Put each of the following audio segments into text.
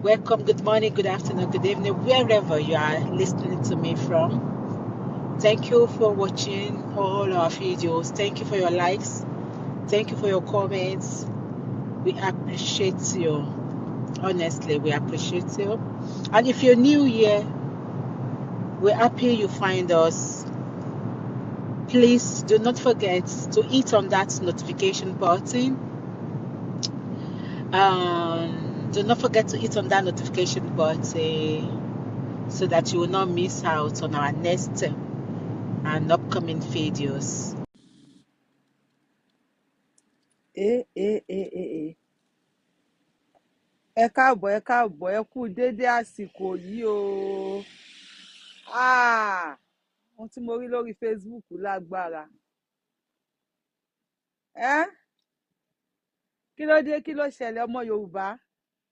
Welcome, good morning, good afternoon, good evening, wherever you are listening to me from. Thank you for watching all our videos. Thank you for your likes. Thank you for your comments. We appreciate you. Honestly, we appreciate you. And if you're new here, we're happy you find us. Please do not forget to hit on that notification button. Do not forget to hit on that notification button so that you will not miss out on our next and upcoming videos. Ẹ káàbọ̀ ẹ kú dédé àsìkò yìí o. Ohun tí mo rí lórí Facebook lágbára. Kí ló dé kí ló ṣẹlẹ̀ ọmọ Yorùbá?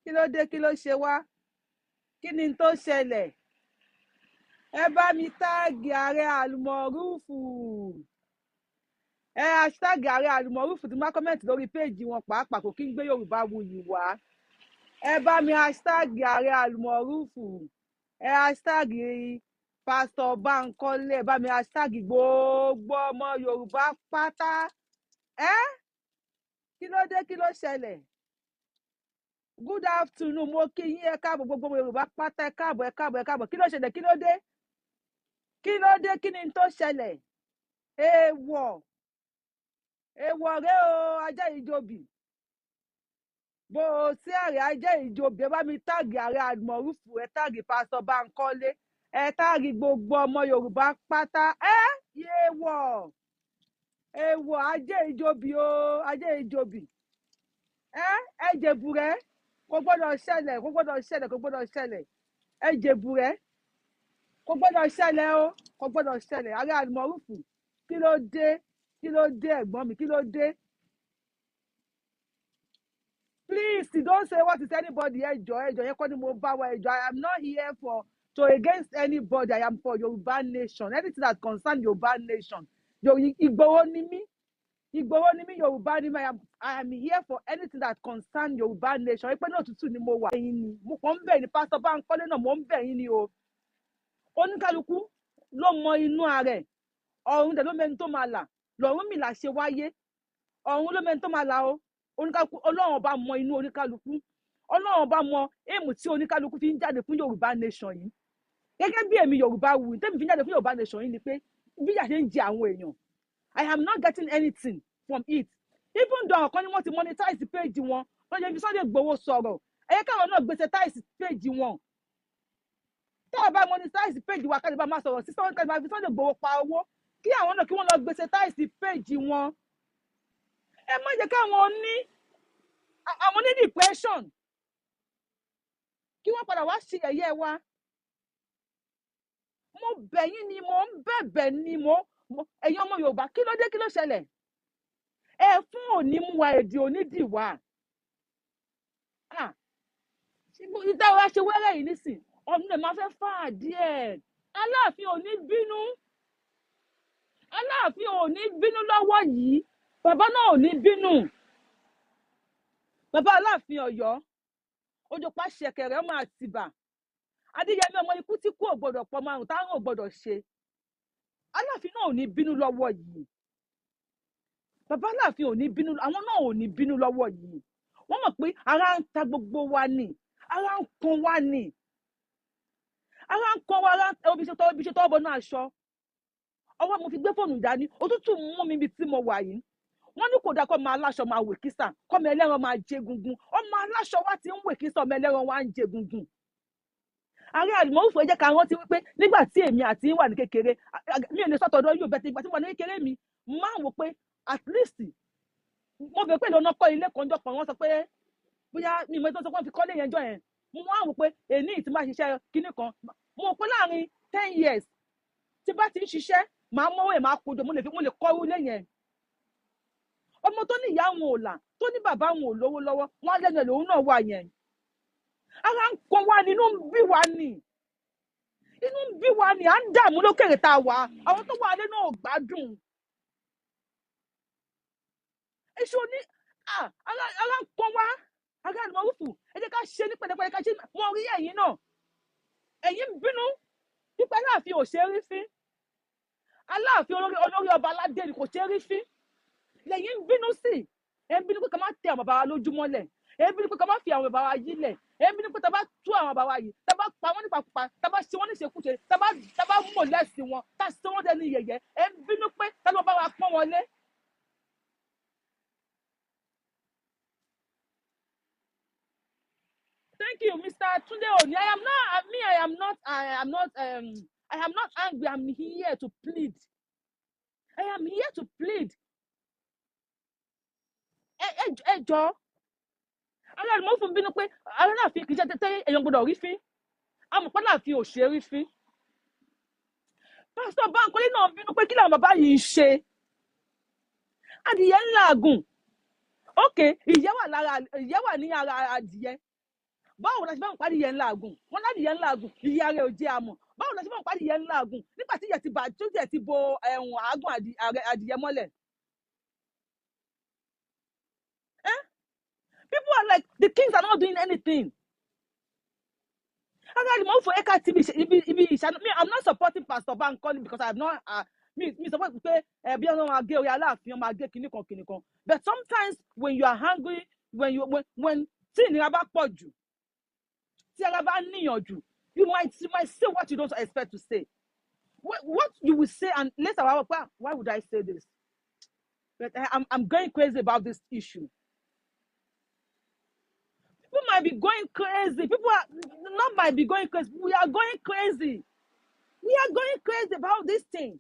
Kí ló dé kí ló ṣe wá? Kí ni tó ṣẹlẹ̀? Ẹ bá mi táàgì ààrẹ àlùmọ̀rúfù. Hashtag ààrẹ àlùmọ̀rúfù tí máa kọ́mẹ̀ntì lórí péèjì wọn pàápàá kò kí ń gbé Yorùbáwùyí wá. Ẹ bá mi hashtag ààrẹ àlùmọ̀rúfù. Hashtag Pastor Bankole, ẹ bá mi hashtag gbogbo ọmọ Yorùbá pátá. Kí ló dé kí ló ṣẹlẹ̀? Good afternoon, mo kí yín ẹ káàbọ̀ gbogbo ọmọ Yorùbá pátá, ẹ káàbọ̀. Kí ló ṣẹlẹ̀? Kí ló dé? Kí ló dé? Kí ni tó ṣẹlẹ̀? Èèwọ̀ rẹ o, ajá ìjòbì. Bó o sí ààrẹ ajá ìjòbì, ẹ bá mi táàgì ààrẹ àlùmọ̀rúfù, ẹ táàgì Pastor Bankole, ẹ táàgì gbogbo ọmọ Yorùbá pátá. Èèwọ̀ ajé ìjòbì o, ajé ìjòbì. Ẹ jèbùrẹ́ kò gbọ́dọ̀ ṣẹlẹ̀. Ẹ jèbùrẹ́ kò gbọ́dọ̀ ṣẹlẹ̀ o, kò gbọ́dọ̀ ṣẹlẹ̀. Ààrẹ àlùmọ̀rúfù, kí ló dé ẹ̀gbọ́n mi, kí ló dé? Please don't say what is anybody. Ẹjọ́ yẹn kọ́ ni mo bá wa ẹjọ́. I am not here to against anybody. I am for Yoruba nation. Anything that concerns Yoruba nation. Ìgbòho ni mí, Yorùbá ni mí. I am here for anything that concerns Yoruba nation. Ìpè náà tútù ni mo wà. Mo kàn ń bẹ̀ ní Pastor Bankole náà, mo ń bẹ̀ yín ni o. Oníkálukú ló mọ inú ara ẹ̀. Ọ̀run dẹ̀ ló mẹ́ni tó máa là. Lọ́run mi là ṣe wáyé. Ọ̀run ló mẹ́ni tó máa là o. Oníkálukú, Ọlọ́run ọba mọ inú oníkálukú. Ọlọ́run ọba mọ èèmù tí oníkálukú fi ń jáde fún Yorùbá nation yìí. Gẹ́gẹ́ bí èmi Yorùbawùyí tẹ́mi fi ń jáde fún Yorùbá nation yìí ni pé bí ìyà ṣe ń jẹ àwọn èèyàn. I am not getting anything from it. Even though àwọn kan ní wọ́n ti monetize page wọn, wọ́n ṣe fi Sunday Igboho sọ̀rọ̀. Ẹ̀yẹ́ káwọn náà gbèsè táìsì page wọn. Tá a bá monetize page wa ká lè bá máa sọ̀rọ̀ sí Sunday Igboho pa owó. Kí àwọn náà kí wọ́n lọ gbèsè táìsì page wọn. Ẹ má jẹ́ káwọn àwọn ní depression. Kí wọ́n padà wá sí ẹ̀yẹ wa. Mo bẹ̀ yín ni, mo ń bẹ̀bẹ̀ ni, ẹ̀yin ọmọ Yorùbá, kí ló dé kí ló ṣẹlẹ̀? Ẹ fún òní mú wa, èdè òní dì wá. Ìdáwọ́ ṣe wẹ́rẹ́ yìí nísìn, ọ̀nà lè máa fẹ́ fà díẹ̀. Aláàfin ò ní bínú. Aláàfin ò ní bínú lọ́wọ́ yìí. Bàbá náà ò ní bínú. Bàbá Aláàfin Ọ̀yọ́, Òjòpá ṣẹ̀kẹ̀rẹ̀ ọmọ Àtìbà. Adéyẹmí ọmọ ikú tí kú ò gbọdọ̀ pọ̀ márùn táwọn ò gbọdọ̀ ṣe. Aláàfin náà ò ní bínú lọ́wọ́ yìí. Bàbá Aláàfin ò ní bínú, àwọn náà ò ní bínú lọ́wọ́ yìí. Wọ́n mọ̀ pé ara ń ta gbogbo wa ni, ara ń kan wa ni. Ara ń kan wa, obi ṣe tọ́ bọ́nú aṣọ. Ọwọ́ mo fi gbé fóònù dání, òtútù mú mi ibi tí mo wà yìí. Wọ́n ní kò dáa kọ́ máa láṣọ máa wè kísà, kọ́ ọmọ ẹlẹ́ran máa jẹ gungun. Ọmọ aláṣọ wa ti ń wè kísà, ọmọ ẹlẹ́ran wa ń jẹ gungun. Ààrẹ àlùmọ̀rúfù ẹ jẹ́ ká rántí wípé nígbà tí èmi àti yín wà ní kékeré, mi ò lè sọ́tọ̀dọ̀ yóò bẹ́ẹ̀ tí ìgbà tí mo wà ní kékeré mi, máa wò pé at least mo fẹ́ pé ìlànà kọ́ ilé kan jọpọ̀ wọ́n sọ pé bóyá mi ìmọ̀ tó sọ pé wọ́n fi kọ́lé yẹn jọ yẹn. Mo máa wò pé èní tí máa ṣiṣẹ́ kinní kan, mo rò pé láàrin 10 years tí bá ti ń ṣiṣẹ́ máa mọ́wọ́ ẹ̀ máa kojú, mo lè kọ́ ilé yẹn. Ọmọ tó ní ìyá wọn ò là, tó ní bàbá wọn ò lówó lọ́wọ́, wọ́n á lẹ́nu ẹ̀ lòun náà wà yẹn. Ara ń kan wa ni, inú ń bí wa ni. À ń dààmú lókèrè tá a wà. Àwọn tó wà lé náà ò gbádùn. Èso ní ara ń kan wa. Ará Ìmọ̀rúfù, ẹ jẹ́ ká ṣe ní pẹ̀lẹ́pẹ̀lẹ́ ká ṣe wọ́n rí ẹ̀yin náà. Ẹ̀yin ń bínú pípẹ́ Aláàfin ò ṣe é rí fín. Aláàfin olórí ọba aládé ni kò ṣe é rí fín. Lẹ́yìn ń bínú sí. Ẹ ń bínú pé ká má tẹ àwọn bàbá wa lójúmọ́lẹ̀. Ẹ ń bínú pé ká má fi àwọn bàbá wa yílẹ̀. Ẹ ń bínú pé tá bá tú àwọn bàbá wa yìí, tá bá pa wọ́n nípakúpa, tá bá ṣe wọ́n níṣekúṣe, tá bá mọ̀ lẹ́sìn wọn, tá ṣe wọ́n dẹni yẹ̀yẹ́. Ẹ ń bínú pé tá ló bá wa pọ́n wọn lé. Thank you, Mr. Tunde Oni. I am not angry. I'm here to plead. I am here to plead. Ẹ jọ̀ọ́. Ará Ìmọ̀rúfù ń bínú pé Aláàfin kì í ṣe tẹ́tẹ́ èèyàn gbọ́dọ̀ rí fín. Amọ̀pá Aláàfin ò ṣe é rí fín. Pásítọ̀ Bánkọ́lé náà ń bínú pé kí làwọn bàbá yìí ń ṣe. Adìyẹ ńlá àgùn. Ókè, ìyẹ́ wà ní ara adìyẹ. Báwo la ṣe máa ń parí ìyẹ́ ńlá àgùn? Wọ́n ládìyẹ ńlá àgùn, ìyá rẹ̀ ò jẹ́ àmọ̀. Báwo la ṣe máa ń parí ìyẹ́ ńlá àgùn? Nígbà tí ìyẹ́ ti bo ẹ̀wọ̀n àágùn adìyẹ mọ́lẹ̀. People are like, the kings are not doing anything. I'm not supporting Pastor Bankole because I'm not me support to say but sometimes when you are hungry, when you might say what you don't expect to say. What you will say, and later, why would I say this? But I'm going crazy about this issue. People might be going crazy. People are not might be going crazy. We are going crazy. We are going crazy about this thing.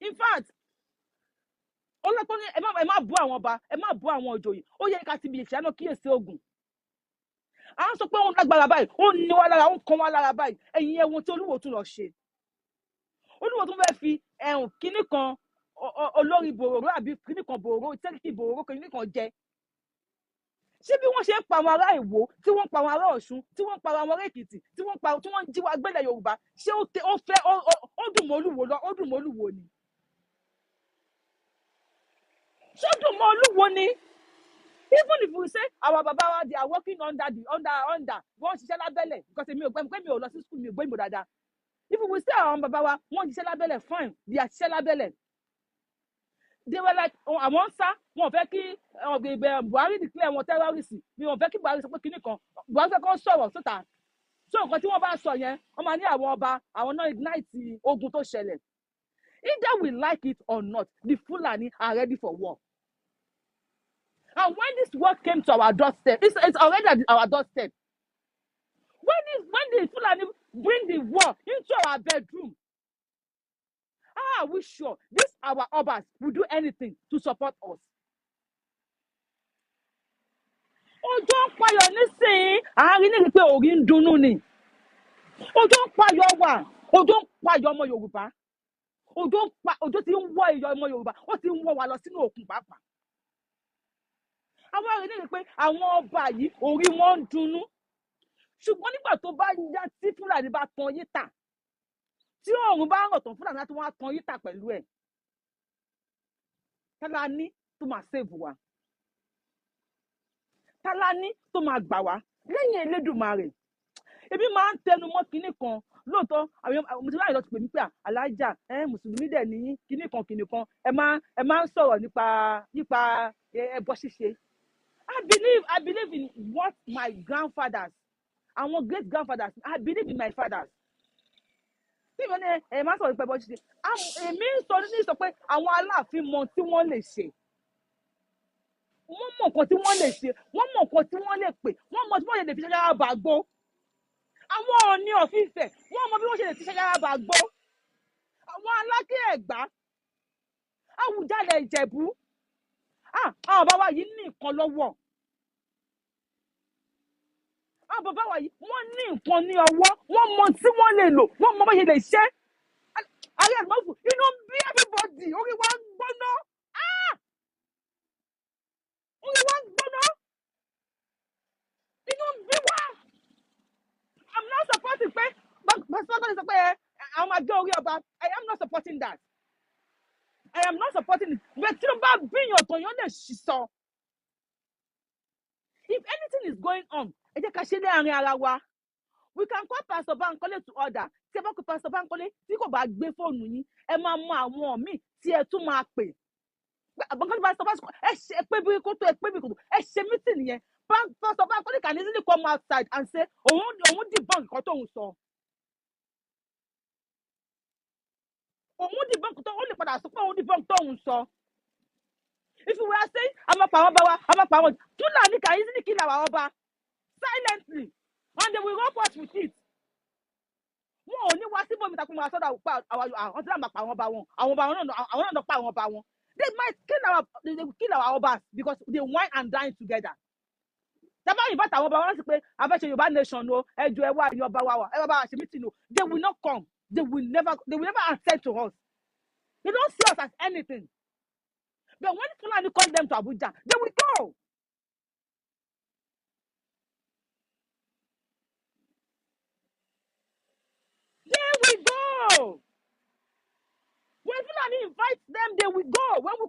In fact, ẹ má bú àwọn ọba, ẹ má bú àwọn òjòyè. Ó yẹ ká ti bí ìṣẹ́ náà kíyèsí ogun. À ń sọ pé òun lágbára báyìí, ó ní wá lára, ó ń kan wá lára báyìí. Ẹ̀yin ẹ̀wọ̀n tí Olúwo tún lọ ṣe. Olúwo tún fẹ́ fi ẹ̀hùn kíní kan olórí bòròró àbí kíní kan bòròró, tẹ́lifí bòròró kíní kan jẹ. Ṣé bí wọ́n ṣe ń pa àwọn ará Ìwó, tí wọ́n ń pa àwọn ará Ọ̀ṣun, tí wọ́n ń pa àwọn ará Èkìtì, tí wọ́n ń jí wa gbélẹ̀ Yorùbá, ṣé ó dùn mọ́ Olúwo lọ, ó dùn mọ́ Olúwo ni? Ṣé ó dùn mọ́ Olúwo ni? Even if we say our baba wa they are working under wọ́n ṣiṣẹ́ lábẹ́lẹ̀ because mi ò lọ sí school mi ò gbé ìmọ̀ dáadáa. If we say our baba wa wọ́n ṣiṣẹ́ lábẹ́lẹ̀ fine, they are ṣiṣẹ́ lábẹ́lẹ̀. They were like àwọn sá wọn fẹ́ kí Buhari declare wọn terrorist ni wọn fẹ́ kí Buhari sọ pé kíní kan Buhari fẹ́ kọ́ sọ̀rọ̀ síta. So nǹkan tí wọ́n bá sọ yẹn wọ́n máa ní àwọn ọba àwọn náà ignite ogun tó ṣẹlẹ̀. Either we like it or not, the Fulani are ready for war. And when this war came to our doorstep, it's already at our doorstep. When the Fulani bring the war into our bedroom, how are we sure this our obas will do anything to support us? Ojo ń payọ̀ nísìnyí, àárín ní pé orí ń dunnú ni. Ojo ń payọ̀ wà, ojo ń payọ̀ ọmọ Yorùbá. Ojo ti ń wọ́ ìyọ̀ ọmọ Yorùbá, ó ti ń wọ́ wa lọ sínú òkun pàápàá. Àwọn àárín ní pé àwọn ọba yìí orí wọn ń dunnú. Ṣùgbọ́n nígbà tó bá yá tí Fúlàní bá tan yín tà, tí òòrùn bá rọ̀ tán Fúlàní láti wọ́n á tan yín tà pẹ̀lú ẹ̀. Tálá ní tó máa save wa. Tálá ní tó máa gbà wá lẹ́yìn Elédùmarè. Èmi máa ń tẹnu mọ́ kinní kan lóòótọ́ àwọn mùsùlùmí àyè lọ ti pè mí pé alájà mùsùlùmí dẹ̀ ní kinní kan ẹ máa ń sọ̀rọ̀ nípa ẹbọ ṣíṣe. I believe in what my grandfathers, àwọn great grandfathers, I believe in my fathers. Tí ìwọ ní ẹ máa ń sọ̀rọ̀ nípa ẹbọ ṣíṣe, èmi ń sọ pé àwọn Aláàfin mọ tí wọ́n lè ṣe. Wọ́n mọ̀ nǹkan tí wọ́n lè ṣe, wọ́n mọ̀ nǹkan tí wọ́n lè pè, wọ́n mọ̀ tí wọ́n lè fi ṣẹ́yára bàgbó. Àwọn Ọọ̀ni of Ifẹ̀, wọ́n mọ̀ bí wọ́n ṣe lè fi ṣẹ́yára bàgbó. Àwọn Aláké Ẹ̀gbá, Àwùjalẹ̀ Ìjẹ̀bú. Àwọn bàbá yìí ní nǹkan lọ́wọ́. Àwọn bàbá wa yìí wọ́n ní nǹkan ní ọwọ́, wọ́n mọ̀ tí wọ́n lè lò, wọ́n mọ̀ bá ṣe lè ṣe. Ààrẹ Ìmọ̀rúfù, inú ń bí everybody, orí wa ń gbóná. Orí wa ń gbóná. Inú ń bí wa. I'm not supporting pé Pásítọ̀ sọ pé àwọn máa gé orí ọba. I am not supporting that. I am not supporting it. But tí ló bá bíyàn tó yàn lè ṣìṣọ. If anything is going on, ẹ jẹ́ ká ṣe ní àárín ara wa. We can call Pastor Bankole to order. Tí ẹ bá kó Pastor Bankole tí kò bá gbé fóònù yín, ẹ máa mọ àwọn míì tí ẹ tún máa pè. Bankole Pastor Bankole ẹ ṣe pé bí kò tó ẹ pé bí kò tó ẹ ṣe meeting yẹn. Pastor Bankole can easily come outside and say òun debunk nǹkan tóun sọ. Òun debunk tó ó lè padà sọ pé òun debunk tóun sọ. If we were saying I'm a power bawa, I'm a power, Fulani can easily kill our Oba silently, and they will rope us with it. Wọn ò ní wá sí bòmí takùn máa sọ́dọ̀ àwọn tí wọ́n máa pa àwọn ọba wọn. Àwọn ọba wọn náà pa àwọn ọba wọn. They might kill our Obas because they wine and dine together. Tẹ́bá yìí bá tàwọn ọba wọn láti pé abẹ́ṣe Yorùbá nation o, ẹjọ́ ẹ wá ẹ̀yin ọba wa ẹ bá wa ṣe meeting o. They will not come. They will never accept to us. They don't see us as anything. But when Fulani call them to Abuja, they will go. They will go. When Fulani invites them, they will go. When we